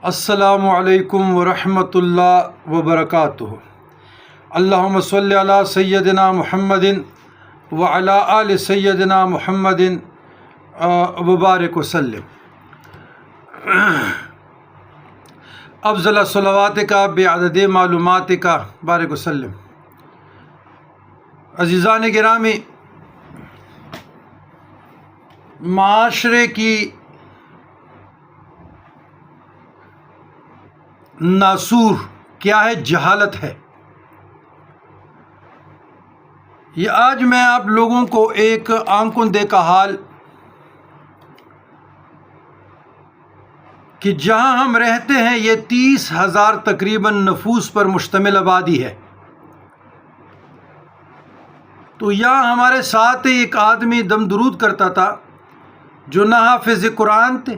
السلام علیکم ورحمۃ اللہ وبرکاتہ۔ اللہم صلی علی سیدنا محمد وعلی آل سیدنا محمد وبارک وسلم۔ افضل صلواتک بعدد معلوماتک بارک وسلم۔ عزیزان گرامی، معاشرے کی ناسور کیا ہے؟ جہالت ہے۔ یہ آج میں آپ لوگوں کو ایک آنکھوں دیکھا حال کہ جہاں ہم رہتے ہیں یہ 30,000 تقریباً نفوس پر مشتمل آبادی ہے، تو یہاں ہمارے ساتھ ایک آدمی دم درود کرتا تھا جو نہ حافظ قرآن تھے